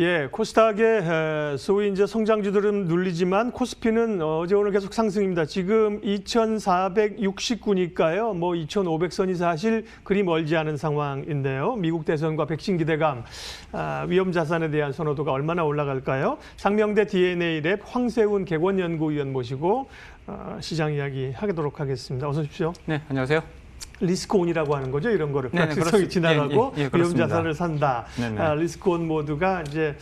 예, 코스닥의 소위 이제 성장주들은 눌리지만 코스피는 어제 오늘 계속 상승입니다. 지금 2,469니까요. 뭐 2,500선이 사실 그리 멀지 않은 상황인데요. 미국 대선과 백신 기대감, 위험 자산에 대한 선호도가 얼마나 올라갈까요? 상명대 DNA 랩 황세훈 객원연구위원 모시고 시장 이야기 하도록 하겠습니다. 어서 오십시오. 네, 안녕하세요. 리스크온이라고 하는 거죠. 이런 거를 네네, 불확실성이 지나가고 예, 위험 자산을 산다. 네네. 리스크온 모드가 이제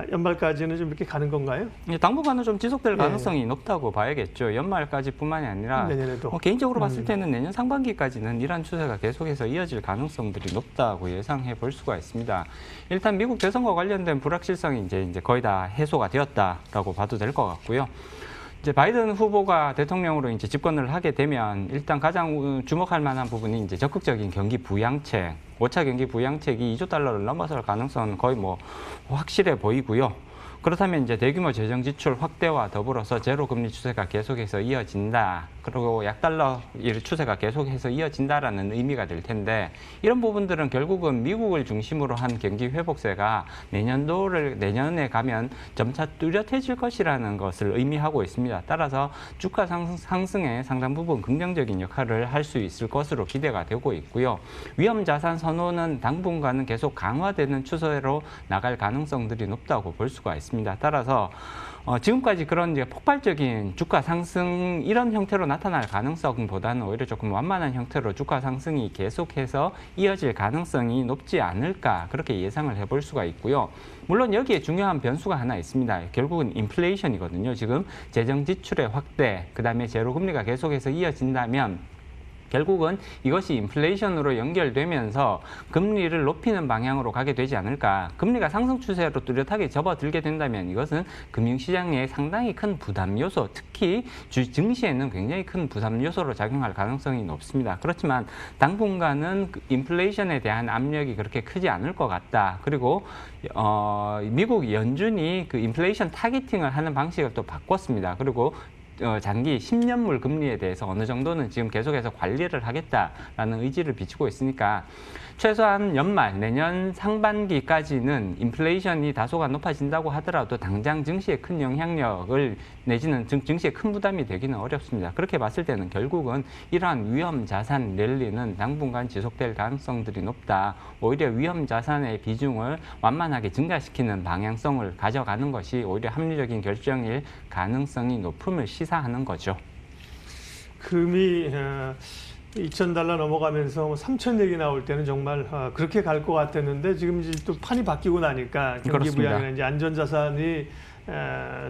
연말까지는 좀 이렇게 가는 건가요? 당분간은 좀 지속될 가능성이 높다고 봐야겠죠. 연말까지뿐만이 아니라 내년에도. 개인적으로 봤을 때는 내년 상반기까지는 이러한 추세가 계속해서 이어질 가능성들이 높다고 예상해 볼 수가 있습니다. 일단 미국 대선과 관련된 불확실성이 이제 거의 다 해소가 되었다라고 봐도 될 것 같고요. 이제 바이든 후보가 대통령으로 이제 집권을 하게 되면 일단 가장 주목할 만한 부분이 이제 적극적인 경기 부양책, 5차 경기 부양책이 2조 달러를 넘어설 가능성은 거의 뭐 확실해 보이고요. 그렇다면 이제 대규모 재정 지출 확대와 더불어서 제로 금리 추세가 계속해서 이어진다. 그리고 약달러 추세가 계속해서 이어진다라는 의미가 될 텐데 이런 부분들은 결국은 미국을 중심으로 한 경기 회복세가 내년에 가면 점차 뚜렷해질 것이라는 것을 의미하고 있습니다. 따라서 주가 상승에 상당 부분 긍정적인 역할을 할 수 있을 것으로 기대가 되고 있고요. 위험 자산 선호는 당분간은 계속 강화되는 추세로 나갈 가능성들이 높다고 볼 수가 있습니다. 따라서 지금까지 그런 이제 폭발적인 주가 상승 이런 형태로 나타날 가능성보다는 오히려 조금 완만한 형태로 주가 상승이 계속해서 이어질 가능성이 높지 않을까 그렇게 예상을 해볼 수가 있고요. 물론 여기에 중요한 변수가 하나 있습니다. 결국은 인플레이션이거든요. 지금 재정 지출의 확대, 그다음에 제로 금리가 계속해서 이어진다면 결국은 이것이 인플레이션으로 연결되면서 금리를 높이는 방향으로 가게 되지 않을까. 금리가 상승 추세로 뚜렷하게 접어들게 된다면 이것은 금융시장에 상당히 큰 부담 요소, 특히 증시에는 굉장히 큰 부담 요소로 작용할 가능성이 높습니다. 그렇지만 당분간은 인플레이션에 대한 압력이 그렇게 크지 않을 것 같다. 그리고 미국 연준이 그 인플레이션 타겟팅을 하는 방식을 또 바꿨습니다. 그리고 장기 10년물 금리에 대해서 어느 정도는 지금 계속해서 관리를 하겠다라는 의지를 비추고 있으니까 최소한 연말, 내년 상반기까지는 인플레이션이 다소가 높아진다고 하더라도 당장 증시에 큰 영향력을 내지는 증시에 큰 부담이 되기는 어렵습니다. 그렇게 봤을 때는 결국은 이러한 위험 자산 랠리는 당분간 지속될 가능성들이 높다. 오히려 위험 자산의 비중을 완만하게 증가시키는 방향성을 가져가는 것이 오히려 합리적인 결정일 가능성이 높음을 시사하는 거죠. 금이 2,000달러 넘어가면서 3,000 얘기 나올 때는 정말 그렇게 갈 것 같았는데 지금 이제 또 판이 바뀌고 나니까 경기 부양이나 이제 안전자산이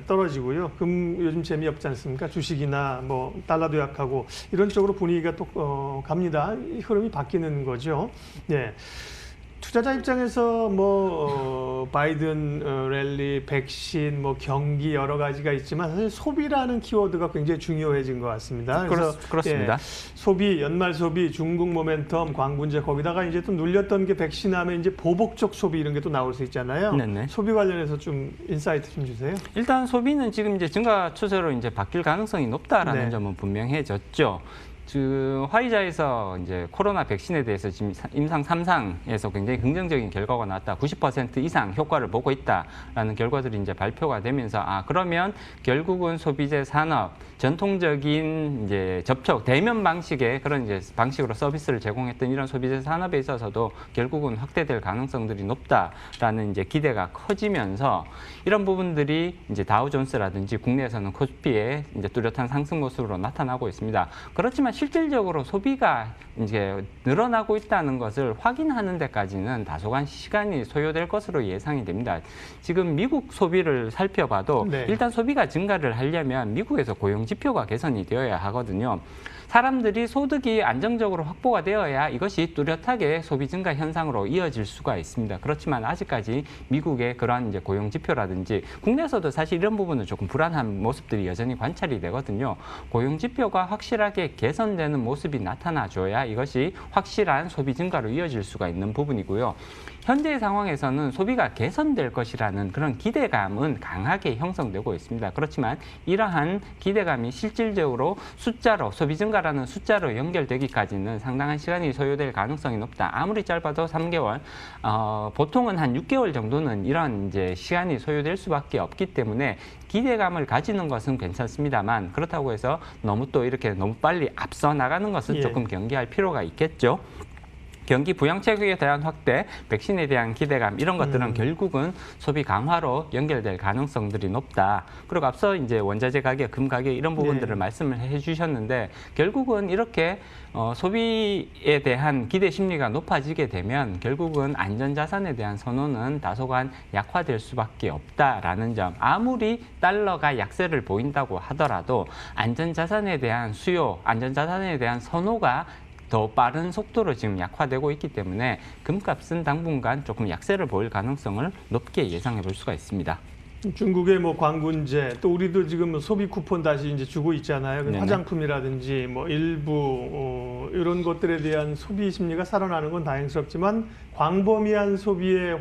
떨어지고요. 요즘 재미없지 않습니까? 주식이나 뭐 달러도 약하고 이런 쪽으로 분위기가 또 갑니다. 이 흐름이 바뀌는 거죠. 네. 투자자 입장에서 바이든 랠리, 백신, 경기 여러 가지가 있지만 사실 소비라는 키워드가 굉장히 중요해진 것 같습니다. 그렇습니다. 예, 소비, 연말 소비, 중국 모멘텀, 광군제 거기다가 이제 또 눌렸던 게 백신하면 이제 보복적 소비 이런 게 또 나올 수 있잖아요. 네네. 소비 관련해서 좀 인사이트 좀 주세요. 일단 소비는 지금 이제 증가 추세로 이제 바뀔 가능성이 높다라는 네. 점은 분명해졌죠. 화이자에서 이제 코로나 백신에 대해서 지금 임상 3상에서 굉장히 긍정적인 결과가 나왔다. 90% 이상 효과를 보고 있다라는 결과들이 이제 발표가 되면서 그러면 결국은 소비재 산업 전통적인 이제 접촉 대면 방식의 그런 이제 방식으로 서비스를 제공했던 이런 소비재 산업에 있어서도 결국은 확대될 가능성들이 높다라는 이제 기대가 커지면서 이런 부분들이 이제 다우존스라든지 국내에서는 코스피에 이제 뚜렷한 상승 모습으로 나타나고 있습니다. 그렇지만 실질적으로 소비가 이제 늘어나고 있다는 것을 확인하는 데까지는 다소간 시간이 소요될 것으로 예상이 됩니다. 지금 미국 소비를 살펴봐도 네. 일단 소비가 증가를 하려면 미국에서 고용 지표가 개선이 되어야 하거든요. 사람들이 소득이 안정적으로 확보가 되어야 이것이 뚜렷하게 소비 증가 현상으로 이어질 수가 있습니다. 그렇지만 아직까지 미국의 그러한 이제 고용 지표라든지 국내에서도 사실 이런 부분은 조금 불안한 모습들이 여전히 관찰이 되거든요. 고용 지표가 확실하게 개선되는 모습이 나타나줘야 이것이 확실한 소비 증가로 이어질 수가 있는 부분이고요. 현재 상황에서는 소비가 개선될 것이라는 그런 기대감은 강하게 형성되고 있습니다. 그렇지만 이러한 기대감이 실질적으로 숫자로 소비 증가라는 숫자로 연결되기까지는 상당한 시간이 소요될 가능성이 높다. 아무리 짧아도 3개월, 보통은 한 6개월 정도는 이런 이제 시간이 소요될 수밖에 없기 때문에 기대감을 가지는 것은 괜찮습니다만 그렇다고 해서 너무 또 이렇게 너무 빨리 앞서 나가는 것은 조금 경계할 필요가 있겠죠. 경기 부양책에 대한 확대, 백신에 대한 기대감 이런 것들은 결국은 소비 강화로 연결될 가능성들이 높다. 그리고 앞서 이제 원자재 가격, 금 가격 이런 부분들을 말씀을 해주셨는데 결국은 이렇게 소비에 대한 기대 심리가 높아지게 되면 결국은 안전자산에 대한 선호는 다소간 약화될 수밖에 없다라는 점. 아무리 달러가 약세를 보인다고 하더라도 안전자산에 대한 수요, 안전자산에 대한 선호가 더 빠른 속도로 지금 약화되고 있기 때문에 금값은 당분간 조금 약세를 보일 가능성을 높게 예상해 볼 수가 있습니다. 중국의 뭐 광군제 또 우리도 지금 소비 쿠폰 다시 이제 주고 있잖아요. 화장품이라든지 뭐 일부 이런 것들에 대한 소비 심리가 살아나는 건 다행스럽지만 광범위한 소비의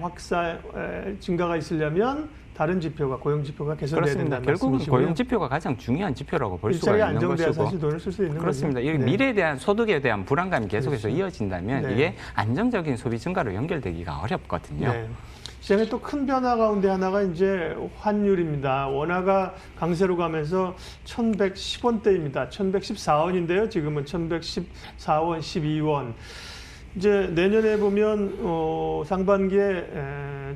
증가가 있으려면 다른 지표가 고용 지표가 개선돼야 된다는 결국은 말씀이시고요. 고용 지표가 가장 중요한 지표라고 볼 수가 일자리가 있는 안정돼야 것이고 사실 돈을 쓸 수 있는 그렇습니다. 거죠. 미래에 대한 소득에 대한 불안감이 계속해서 그렇죠. 이어진다면 이게 안정적인 소비 증가로 연결되기가 어렵거든요. 시장에 또 큰 변화 가운데 하나가 이제 환율입니다. 원화가 강세로 가면서 1,110원대입니다. 1,114원인데요. 지금은 1,114원, 12원. 이제 내년에 보면 상반기에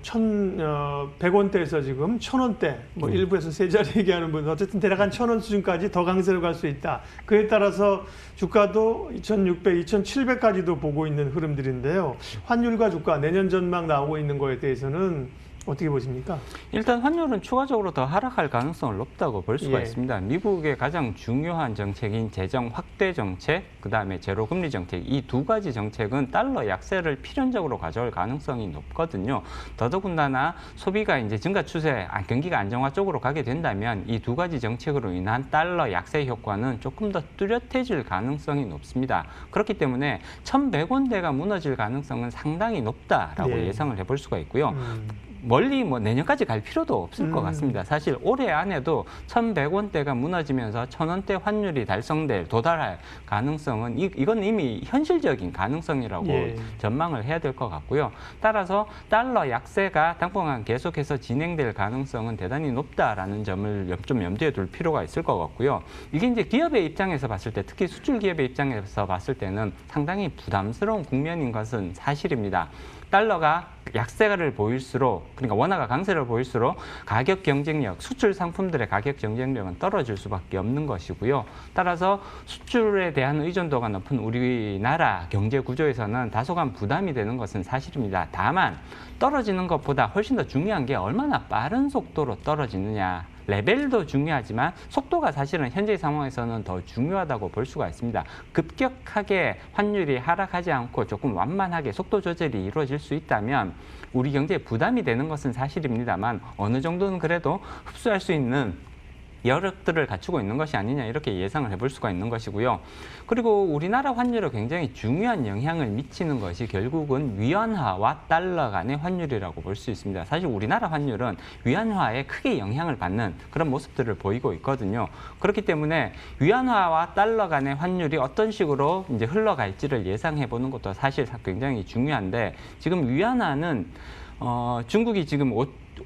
1,100원대에서 지금 1,000원대, 뭐 일부에서 세 자리 얘기하는 분 어쨌든 대략 한 1,000원 수준까지 더 강세로 갈 수 있다. 그에 따라서 주가도 2,600, 2,700까지도 보고 있는 흐름들인데요. 환율과 주가 내년 전망 나오고 있는 거에 대해서는 어떻게 보십니까? 일단 환율은 추가적으로 더 하락할 가능성을 높다고 볼 수가 있습니다. 미국의 가장 중요한 정책인 재정 확대 정책, 그다음에 제로 금리 정책, 이 두 가지 정책은 달러 약세를 필연적으로 가져올 가능성이 높거든요. 더더군다나 소비가 이제 증가 추세, 경기가 안정화 쪽으로 가게 된다면 이 두 가지 정책으로 인한 달러 약세 효과는 조금 더 뚜렷해질 가능성이 높습니다. 그렇기 때문에 1,100원대가 무너질 가능성은 상당히 높다라고 예상을 해볼 수가 있고요. 멀리 뭐 내년까지 갈 필요도 없을 것 같습니다. 사실 올해 안에도 1,100원대가 무너지면서 1,000원대 환율이 도달할 가능성은 이건 이미 현실적인 가능성이라고 전망을 해야 될 것 같고요. 따라서 달러 약세가 당분간 계속해서 진행될 가능성은 대단히 높다라는 점을 좀 염두에 둘 필요가 있을 것 같고요. 이게 이제 기업의 입장에서 봤을 때, 특히 수출 기업의 입장에서 봤을 때는 상당히 부담스러운 국면인 것은 사실입니다. 달러가 약세를 보일수록, 그러니까 원화가 강세를 보일수록 가격 경쟁력, 수출 상품들의 가격 경쟁력은 떨어질 수밖에 없는 것이고요. 따라서 수출에 대한 의존도가 높은 우리나라 경제 구조에서는 다소간 부담이 되는 것은 사실입니다. 다만 떨어지는 것보다 훨씬 더 중요한 게 얼마나 빠른 속도로 떨어지느냐. 레벨도 중요하지만 속도가 사실은 현재 상황에서는 더 중요하다고 볼 수가 있습니다. 급격하게 환율이 하락하지 않고 조금 완만하게 속도 조절이 이루어질 수 있다면 우리 경제에 부담이 되는 것은 사실입니다만 어느 정도는 그래도 흡수할 수 있는 여력들을 갖추고 있는 것이 아니냐 이렇게 예상을 해볼 수가 있는 것이고요. 그리고 우리나라 환율에 굉장히 중요한 영향을 미치는 것이 결국은 위안화와 달러 간의 환율이라고 볼 수 있습니다. 사실 우리나라 환율은 위안화에 크게 영향을 받는 그런 모습들을 보이고 있거든요. 그렇기 때문에 위안화와 달러 간의 환율이 어떤 식으로 이제 흘러갈지를 예상해 보는 것도 사실 굉장히 중요한데 지금 위안화는 중국이 지금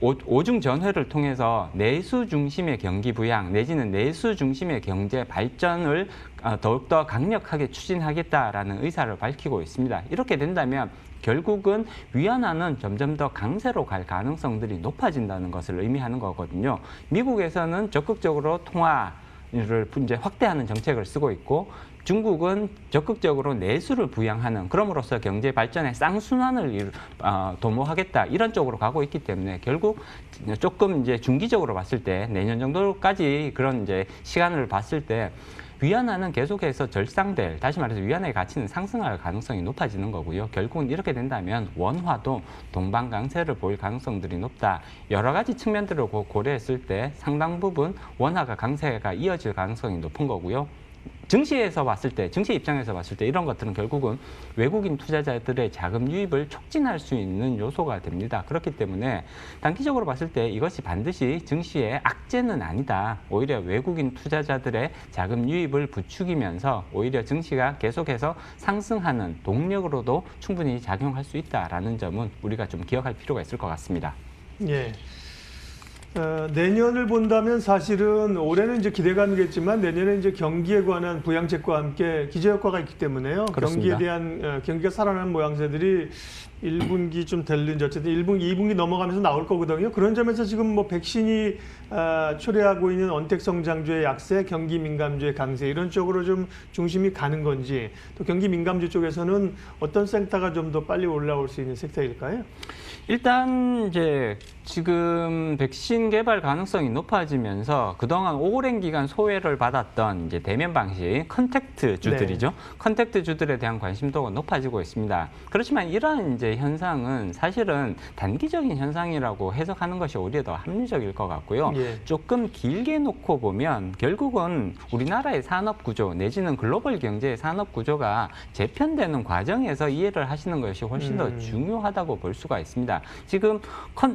오중 전회를 통해서 내수 중심의 경기 부양 내지는 내수 중심의 경제 발전을 더욱더 강력하게 추진하겠다라는 의사를 밝히고 있습니다. 이렇게 된다면 결국은 위안화는 점점 더 강세로 갈 가능성들이 높아진다는 것을 의미하는 거거든요. 미국에서는 적극적으로 통화를 이제 확대하는 정책을 쓰고 있고 중국은 적극적으로 내수를 부양하는 그럼으로써 경제 발전의 쌍순환을 도모하겠다 이런 쪽으로 가고 있기 때문에 결국 조금 이제 중기적으로 봤을 때 내년 정도까지 그런 이제 시간을 봤을 때 위안화는 계속해서 절상될, 다시 말해서 위안화의 가치는 상승할 가능성이 높아지는 거고요. 결국은 이렇게 된다면 원화도 동반 강세를 보일 가능성들이 높다. 여러 가지 측면들을 고려했을 때 상당 부분 원화가 강세가 이어질 가능성이 높은 거고요. 증시에서 봤을 때, 증시 입장에서 봤을 때 이런 것들은 결국은 외국인 투자자들의 자금 유입을 촉진할 수 있는 요소가 됩니다. 그렇기 때문에 단기적으로 봤을 때 이것이 반드시 증시의 악재는 아니다. 오히려 외국인 투자자들의 자금 유입을 부추기면서 오히려 증시가 계속해서 상승하는 동력으로도 충분히 작용할 수 있다라는 점은 우리가 좀 기억할 필요가 있을 것 같습니다. 예. 내년을 본다면 사실은 올해는 이제 기대감이겠지만 내년에 이제 경기에 관한 부양책과 함께 기저효과가 있기 때문에요. 그렇습니다. 경기에 대한 경기가 살아나는 모양새들이 1분기 좀 될는지 어쨌든 1분기, 2분기 넘어가면서 나올 거거든요. 그런 점에서 지금 뭐 백신이 초래하고 있는 언택 성장주의 약세, 경기 민감주의 강세 이런 쪽으로 좀 중심이 가는 건지 또 경기 민감주 쪽에서는 어떤 섹터가 좀 더 빨리 올라올 수 있는 섹터일까요? 일단 이제 지금 백신 개발 가능성이 높아지면서 그동안 오랜 기간 소외를 받았던 이제 대면 방식 컨택트 주들이죠. 컨택트 주들에 대한 관심도가 높아지고 있습니다. 그렇지만 이러한 이제 현상은 사실은 단기적인 현상이라고 해석하는 것이 오히려 더 합리적일 것 같고요. 조금 길게 놓고 보면 결국은 우리나라의 산업 구조 내지는 글로벌 경제의 산업 구조가 재편되는 과정에서 이해를 하시는 것이 훨씬 더 중요하다고 볼 수가 있습니다. 지금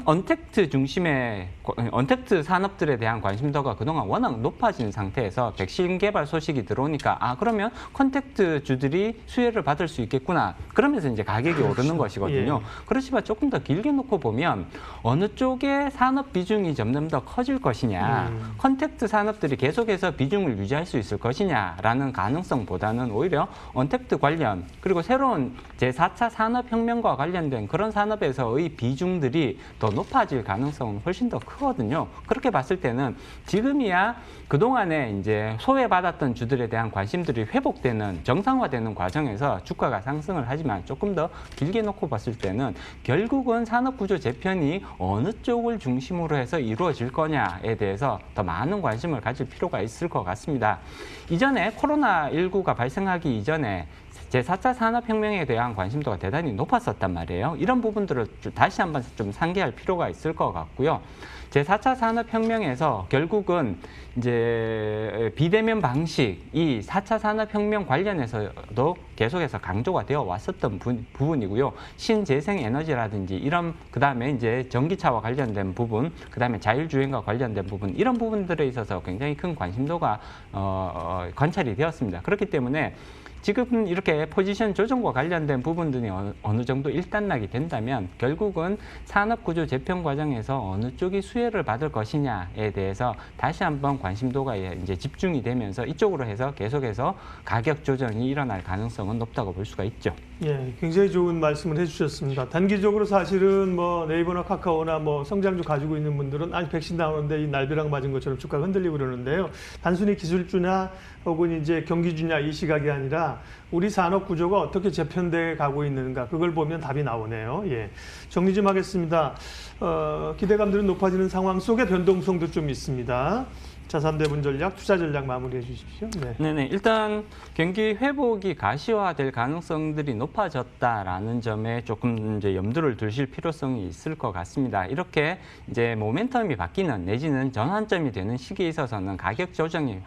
언택트 중심의 언택트 산업들에 대한 관심도가 그동안 워낙 높아진 상태에서 백신 개발 소식이 들어오니까 그러면 컨택트 주들이 수혜를 받을 수 있겠구나. 그러면서 이제 가격이 오르는 것이거든요. 그렇지만 조금 더 길게 놓고 보면 어느 쪽의 산업 비중이 점점 더 커질 것이냐, 컨택트 산업들이 계속해서 비중을 유지할 수 있을 것이냐라는 가능성보다는 오히려 언택트 관련 그리고 새로운 제4차 산업혁명과 관련된 그런 산업에서의 비중들이 더 높아질 가능성은 훨씬 더 크거든요. 그렇게 봤을 때는 지금이야 그동안에 이제 소외받았던 주들에 대한 관심들이 회복되는 정상화되는 과정에서 주가가 상승을 하지만 조금 더 길게 놓고 봤을 때는 결국은 산업구조 재편이 어느 쪽을 중심으로 해서 이루어질 거냐에 대해서 더 많은 관심을 가질 필요가 있을 것 같습니다. 이전에 코로나19가 발생하기 이전에 제4차 산업혁명에 대한 관심도가 대단히 높았었단 말이에요. 이런 부분들을 다시 한번 좀 상기할 필요가 있을 것 같고요. 제4차 산업혁명에서 결국은 이제 비대면 방식이 4차 산업혁명 관련해서도 계속해서 강조가 되어 왔었던 부분이고요. 신재생 에너지라든지 이런 그다음에 이제 전기차와 관련된 부분, 그다음에 자율주행과 관련된 부분 이런 부분들에 있어서 굉장히 큰 관심도가 관찰이 되었습니다. 그렇기 때문에 지금 이렇게 포지션 조정과 관련된 부분들이 어느 정도 일단락이 된다면 결국은 산업구조 재편 과정에서 어느 쪽이 수혜를 받을 것이냐에 대해서 다시 한번 관심도가 이제 집중이 되면서 이쪽으로 해서 계속해서 가격 조정이 일어날 가능성은 높다고 볼 수가 있죠. 예, 굉장히 좋은 말씀을 해주셨습니다. 단기적으로 사실은 뭐 네이버나 카카오나 뭐 성장주 가지고 있는 분들은 아니 백신 나오는데 이 날벼락 맞은 것처럼 주가가 흔들리고 그러는데요. 단순히 기술주나 혹은 이제 경기주냐 이 시각이 아니라 우리 산업 구조가 어떻게 재편돼 가고 있는가 그걸 보면 답이 나오네요. 예, 정리 좀 하겠습니다. 기대감들은 높아지는 상황 속에 변동성도 좀 있습니다. 자산대분 전략, 투자 전략 마무리해 주십시오. 네네. 일단 경기 회복이 가시화될 가능성들이 높아졌다라는 점에 조금 이제 염두를 두실 필요성이 있을 것 같습니다. 이렇게 이제 모멘텀이 바뀌는 내지는 전환점이 되는 시기에 있어서는 가격 조정이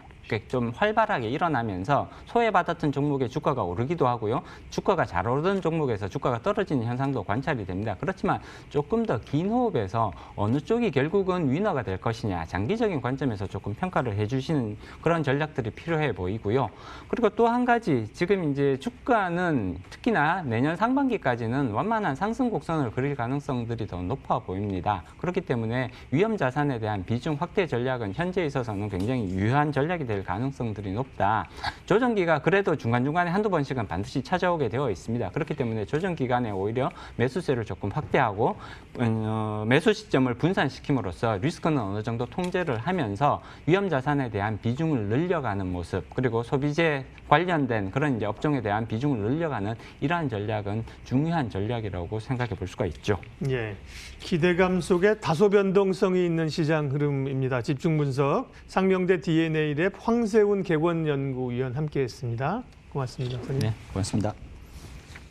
좀 활발하게 일어나면서 소외받았던 종목의 주가가 오르기도 하고요. 주가가 잘 오르던 종목에서 주가가 떨어지는 현상도 관찰이 됩니다. 그렇지만 조금 더 긴 호흡에서 어느 쪽이 결국은 위너가 될 것이냐 장기적인 관점에서 조금 평가를 해주시는 그런 전략들이 필요해 보이고요. 그리고 또 한 가지 지금 이제 주가는 특히나 내년 상반기까지는 완만한 상승 곡선을 그릴 가능성들이 더 높아 보입니다. 그렇기 때문에 위험 자산에 대한 비중 확대 전략은 현재에 있어서는 굉장히 유효한 전략이 될 가능성들이 높다. 조정기가 그래도 중간중간에 한두 번씩은 반드시 찾아오게 되어 있습니다. 그렇기 때문에 조정기간에 오히려 매수세를 조금 확대하고 매수 시점을 분산시킴으로써 리스크는 어느 정도 통제를 하면서 위험 자산에 대한 비중을 늘려가는 모습 그리고 소비재 관련된 그런 이제 업종에 대한 비중을 늘려가는 이러한 전략은 중요한 전략이라고 생각해 볼 수가 있죠. 예, 기대감 속에 다소 변동성이 있는 시장 흐름입니다. 집중 분석 상명대 D&A랩 황세훈 객원연구위원 함께했습니다. 고맙습니다. 선생님. 네, 고맙습니다.